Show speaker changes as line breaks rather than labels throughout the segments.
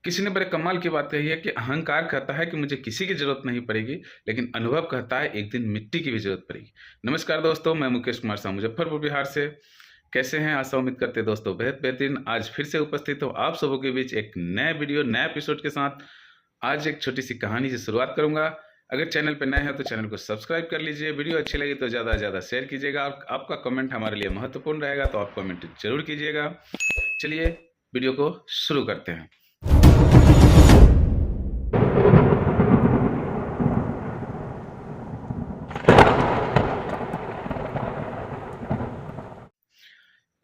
किसी ने बड़े कमाल की बात कही है कि अहंकार कहता है कि मुझे किसी की ज़रूरत नहीं पड़ेगी, लेकिन अनुभव कहता है एक दिन मिट्टी की भी ज़रूरत पड़ेगी। नमस्कार दोस्तों, मैं मुकेश कुमार शाह मुज़फ़्फ़रपुर बिहार से। कैसे हैं? आशा उम्मीद करते हैं दोस्तों बेहद बेहतरीन। आज फिर से उपस्थित हूँ आप सबों के बीच एक नए वीडियो, नए एपिसोड के साथ। आज एक छोटी-सी कहानी से शुरुआत करूँगा। अगर चैनल पे नए हैं तो चैनल को सब्सक्राइब कर लीजिए। वीडियो अच्छी लगी तो ज़्यादा से ज़्यादा शेयर कीजिएगा। आपका कमेंट हमारे लिए महत्वपूर्ण रहेगा, तो आप कमेंट ज़रूर कीजिएगा। चलिए वीडियो को शुरू करते हैं।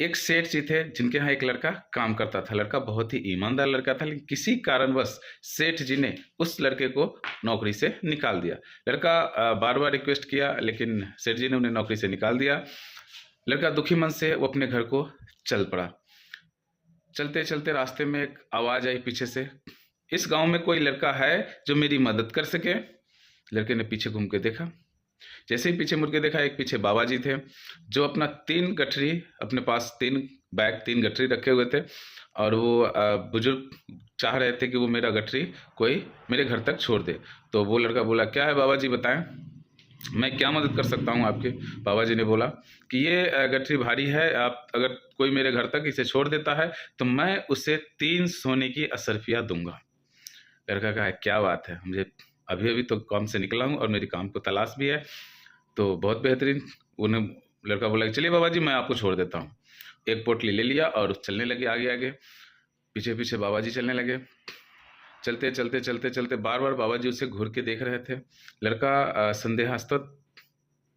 एक सेठ जी थे जिनके यहाँ एक लड़का काम करता था। लड़का बहुत ही ईमानदार लड़का था, लेकिन किसी कारणवश सेठ जी ने उस लड़के को नौकरी से निकाल दिया। लड़का बार बार रिक्वेस्ट किया, लेकिन सेठ जी ने उन्हें नौकरी से निकाल दिया। लड़का दुखी मन से वो अपने घर को चल पड़ा। चलते चलते रास्ते में एक आवाज़ आई पीछे से, इस गांव में कोई लड़का है जो मेरी मदद कर सके? लड़के ने पीछे घूम के देखा। जैसे ही पीछे मुड़ के देखा, एक पीछे बाबा जी थे जो अपना 3 गठरी अपने पास, 3 बैग 3 गठरी रखे हुए थे, और वो बुजुर्ग चाह रहे थे कि वो मेरा गठरी कोई मेरे घर तक छोड़ दे। तो वो लड़का बोला, क्या है बाबा जी बताएं, मैं क्या मदद कर सकता हूँ आपकी? बाबा जी ने बोला कि ये गठरी भारी है, आप अगर कोई मेरे घर तक इसे छोड़ देता है तो मैं उसे 3 सोने की असरफियाँ दूंगा। लड़का कहा, क्या बात है, मुझे अभी अभी तो काम से निकला हूँ और मेरी काम को तलाश भी है, तो बहुत बेहतरीन। उन्हें लड़का बोला कि चलिए बाबा जी, मैं आपको छोड़ देता हूँ। एक पोटली ले लिया और चलने लगे आगे आगे। पीछे पीछे बाबा जी चलने लगे। चलते चलते चलते चलते बार बार बाबा जी उसे घूर के देख रहे थे। लड़का संदेहास्पद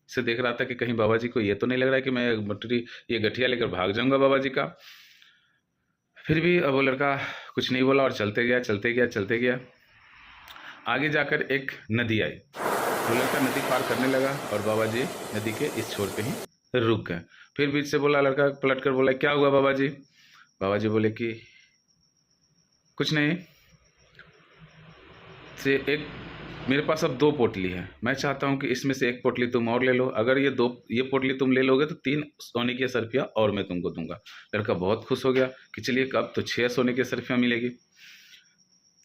से देख रहा था कि कहीं बाबा जी को ये तो नहीं लग रहा है कि मैं मटरी ये गठिया लेकर भाग जाऊंगा बाबा जी का। फिर भी अब वो लड़का कुछ नहीं बोला और चलते गया चलते गया चलते गया। आगे जाकर एक नदी आई। वो लड़का नदी पार करने लगा और बाबा जी नदी के इस छोर पे ही रुक गए। फिर बीच से बोला लड़का, पलट कर बोला, क्या हुआ बाबा जी? बाबा जी बोले कि कुछ नहीं, से एक मेरे पास अब 2 पोटली है, मैं चाहता हूँ कि इसमें से एक पोटली तुम और ले लो। अगर ये पोटली तुम ले लोगे तो 3 सोने की असरफियाँ और मैं तुमको दूंगा। लड़का बहुत खुश हो गया कि चलिए अब तो 6 सोने की असरफियाँ मिलेगी।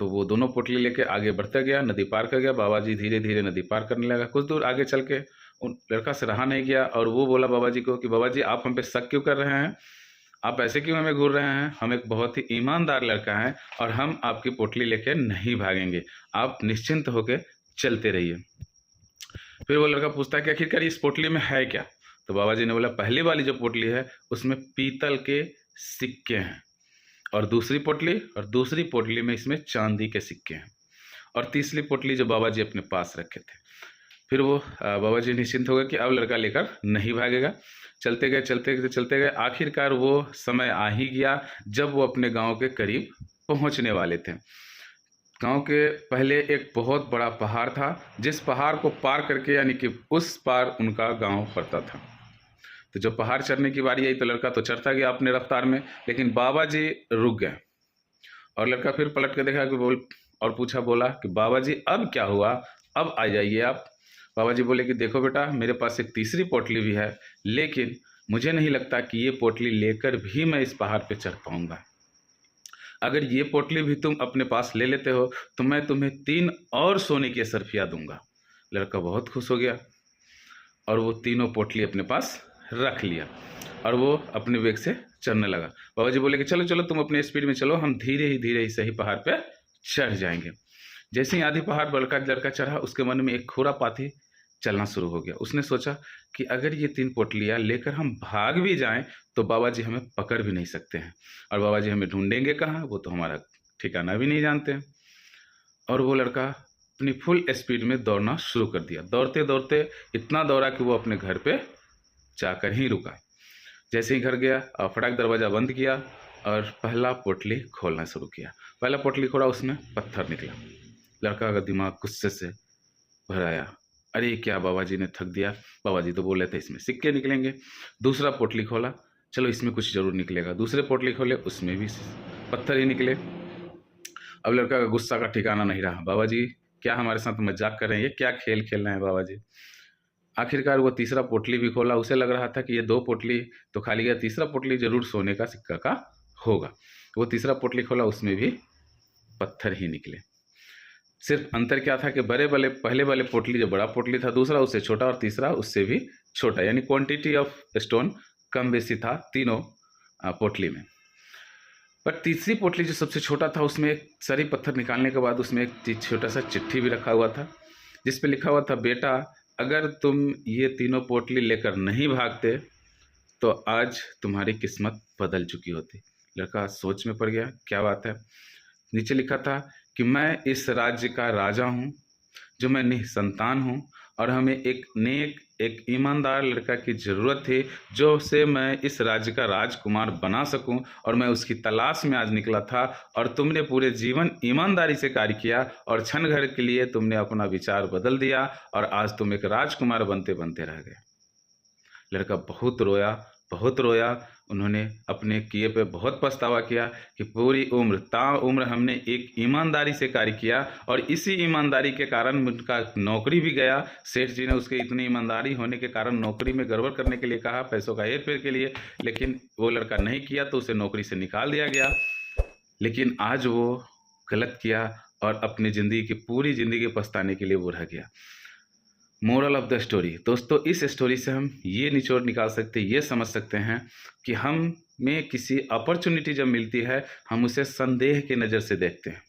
तो वो दोनों पोटली लेके आगे बढ़ता गया, नदी पार कर गया। बाबा जी धीरे धीरे नदी पार करने लगा। कुछ दूर आगे चल के उन लड़का से रहा नहीं गया और वो बोला बाबा जी को कि बाबा जी, आप हम पे शक क्यों कर रहे हैं? आप ऐसे क्यों हमें घूर रहे हैं? हम एक बहुत ही ईमानदार लड़का हैं और हम आपकी पोटली लेके नहीं भागेंगे, आप निश्चिंत होकर चलते रहिए। फिर वो लड़का पूछता है कि आखिरकार इस पोटली में है क्या? तो बाबा जी ने बोला, पहली वाली जो पोटली है उसमें पीतल के सिक्के हैं, और दूसरी पोटली में इसमें चांदी के सिक्के हैं, और तीसरी पोटली जो बाबा जी अपने पास रखे थे। फिर वो बाबा जी निश्चिंत हो गए कि अब लड़का लेकर नहीं भागेगा। चलते गए चलते गए चलते गए, आखिरकार वो समय आ ही गया जब वो अपने गांव के करीब पहुंचने वाले थे। गांव के पहले एक बहुत बड़ा पहाड़ था, जिस पहाड़ को पार करके यानी कि उस पार उनका गांव पड़ता था। तो जब पहाड़ चढ़ने की बारी आई तो लड़का तो चढ़ता गया अपने रफ्तार में, लेकिन बाबा जी रुक गए। और लड़का फिर पलट के देखा कि बोला कि बाबा जी अब क्या हुआ, अब आ जाइए आप। बाबा जी बोले कि देखो बेटा, मेरे पास एक तीसरी पोटली भी है, लेकिन मुझे नहीं लगता कि ये पोटली लेकर भी मैं इस पहाड़ पे चढ़ पाऊंगा। अगर ये पोटली भी तुम अपने पास ले लेते हो तो मैं तुम्हें 3 और सोने की असरफियाँ दूंगा। लड़का बहुत खुश हो गया और वो तीनों पोटली अपने पास रख लिया और वो अपने वेग से चढ़ने लगा। बाबा जी बोले कि चलो चलो, तुम अपने स्पीड में चलो, हम धीरे ही सही पहाड़ पे चढ़ जाएंगे। जैसे ही आधी पहाड़ बड़का लड़का चढ़ा, उसके मन में एक खुरापाती चलना शुरू हो गया। उसने सोचा कि अगर ये 3 पोटलियाँ लेकर हम भाग भी जाएं तो बाबा जी हमें पकड़ भी नहीं सकते हैं, और बाबा जी हमें ढूंढेंगे कहाँ, वो तो हमारा ठिकाना भी नहीं जानते हैं। और वो लड़का अपनी फुल स्पीड में दौड़ना शुरू कर दिया। दौड़ते दौड़ते इतना दौड़ा कि वो अपने घर पे जाकर ही रुका। जैसे ही घर गया, फटाक दरवाज़ा बंद किया और पहला पोटली खोलना शुरू किया। पहला पोटली खोला, उसमें पत्थर निकला। लड़का का दिमाग गुस्से से भर आया। अरे क्या, बाबा जी ने ठग दिया, बाबा जी तो बोले थे इसमें सिक्के निकलेंगे। दूसरा पोटली खोला, चलो इसमें कुछ जरूर निकलेगा। दूसरे पोटली खोले, उसमें भी पत्थर ही निकले। अब लड़का का गुस्सा का ठिकाना नहीं रहा। बाबा जी क्या हमारे साथ मजाक कर रहे हैं, ये क्या खेल खेल रहे हैं बाबा जी? आखिरकार वो तीसरा पोटली भी खोला। उसे लग रहा था कि ये 2 पोटली तो खाली गया, तीसरा पोटली जरूर सोने का सिक्का का होगा। वो तीसरा पोटली खोला, उसमें भी पत्थर ही निकले। सिर्फ अंतर क्या था कि पहले वाले पोटली जो बड़ा पोटली था, दूसरा उससे छोटा और तीसरा उससे भी छोटा, यानी क्वांटिटी ऑफ स्टोन कम बेसी था तीनों पोटली में। पर तीसरी पोटली जो सबसे छोटा था, उसमें एक सारी पत्थर निकालने के बाद उसमें एक छोटा सा चिट्ठी भी रखा हुआ था, जिस पे लिखा हुआ था, बेटा अगर तुम ये तीनों पोटली लेकर नहीं भागते तो आज तुम्हारी किस्मत बदल चुकी होती। लड़का सोच में पड़ गया, क्या बात है। नीचे लिखा था कि मैं इस राज्य का राजा हूँ, जो मैं निसंतान हूँ, और हमें एक नेक, एक ईमानदार लड़का की ज़रूरत थी, जो से मैं इस राज्य का राजकुमार बना सकूं, और मैं उसकी तलाश में आज निकला था। और तुमने पूरे जीवन ईमानदारी से कार्य किया, और क्षण भर के लिए तुमने अपना विचार बदल दिया, और आज तुम एक राजकुमार बनते बनते रह गए। लड़का बहुत रोया, बहुत रोया। उन्होंने अपने किए पे बहुत पछतावा किया कि पूरी उम्र ताउम्र हमने एक ईमानदारी से कार्य किया, और इसी ईमानदारी के कारण उनका नौकरी भी गया। सेठ जी ने उसके इतनी ईमानदारी होने के कारण नौकरी में गड़बड़ करने के लिए कहा, पैसों का हेरफेर के लिए, लेकिन वो लड़का नहीं किया तो उसे नौकरी से निकाल दिया गया। लेकिन आज वो गलत किया और अपनी ज़िंदगी की पूरी ज़िंदगी पछताने के लिए वो रह गया। मोरल ऑफ द स्टोरी दोस्तों, इस स्टोरी से हम ये निचोड़ निकाल सकते हैं, ये समझ सकते हैं कि हम में किसी अपॉर्चुनिटी जब मिलती है, हम उसे संदेह के नज़र से देखते हैं।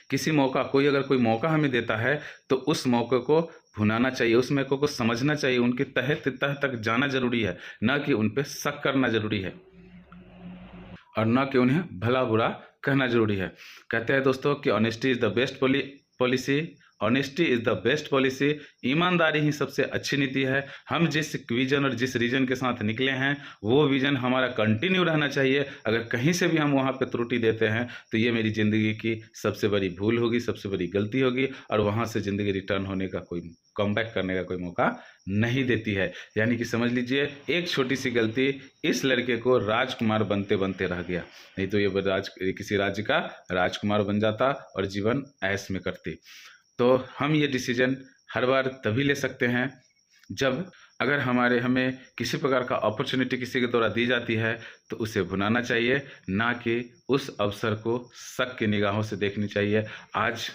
किसी मौका, अगर कोई मौका हमें देता है तो उस मौके को भुनाना चाहिए, उस मौके को समझना चाहिए, उनके तह तक जाना जरूरी है, ना कि उन पर शक करना जरूरी है, और ना कि उन्हें भला बुरा कहना जरूरी है। कहते हैं दोस्तों कि honesty is the best policy, honesty is the best policy, ईमानदारी ही सबसे अच्छी नीति है। हम जिस विजन और जिस रीजन के साथ निकले हैं, वो विजन हमारा कंटिन्यू रहना चाहिए। अगर कहीं से भी हम वहाँ पे त्रुटि देते हैं तो ये मेरी ज़िंदगी की सबसे बड़ी भूल होगी, सबसे बड़ी गलती होगी, और वहाँ से ज़िंदगी रिटर्न होने का कोई, कमबैक करने का कोई मौका नहीं देती है। यानी कि समझ लीजिए, एक छोटी सी गलती इस लड़के को राजकुमार बनते बनते रह गया, नहीं तो ये किसी राज्य का राजकुमार बन जाता और जीवन ऐश में करती। तो हम ये डिसीजन हर बार तभी ले सकते हैं जब अगर हमें किसी प्रकार का अपॉर्चुनिटी किसी के द्वारा दी जाती है तो उसे भुनाना चाहिए, ना कि उस अवसर को शक की निगाहों से देखनी चाहिए। आज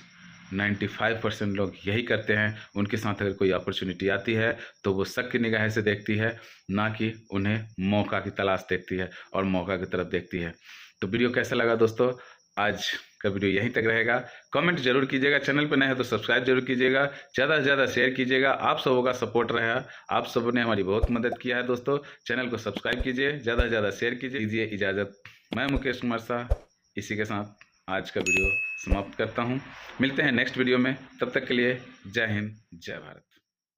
95% लोग यही करते हैं, उनके साथ अगर कोई अपॉर्चुनिटी आती है तो वो शक की निगाह से देखती है, ना कि उन्हें मौका की तलाश देखती है और मौका की तरफ देखती है। तो वीडियो कैसा लगा दोस्तों? आज का वीडियो यहीं तक रहेगा। कमेंट जरूर कीजिएगा, चैनल पर नए हैं तो सब्सक्राइब जरूर कीजिएगा, ज़्यादा से ज़्यादा शेयर कीजिएगा। आप सबों का सपोर्ट रहा, आप सबों ने हमारी बहुत मदद किया है दोस्तों। चैनल को सब्सक्राइब कीजिए, ज़्यादा से ज़्यादा शेयर कीजिए। दीजिए इजाज़त, मैं मुकेश कुमार शाह इसी के साथ आज का वीडियो समाप्त करता हूँ। मिलते हैं नेक्स्ट वीडियो में, तब तक के लिए जय हिंद, जय भारत।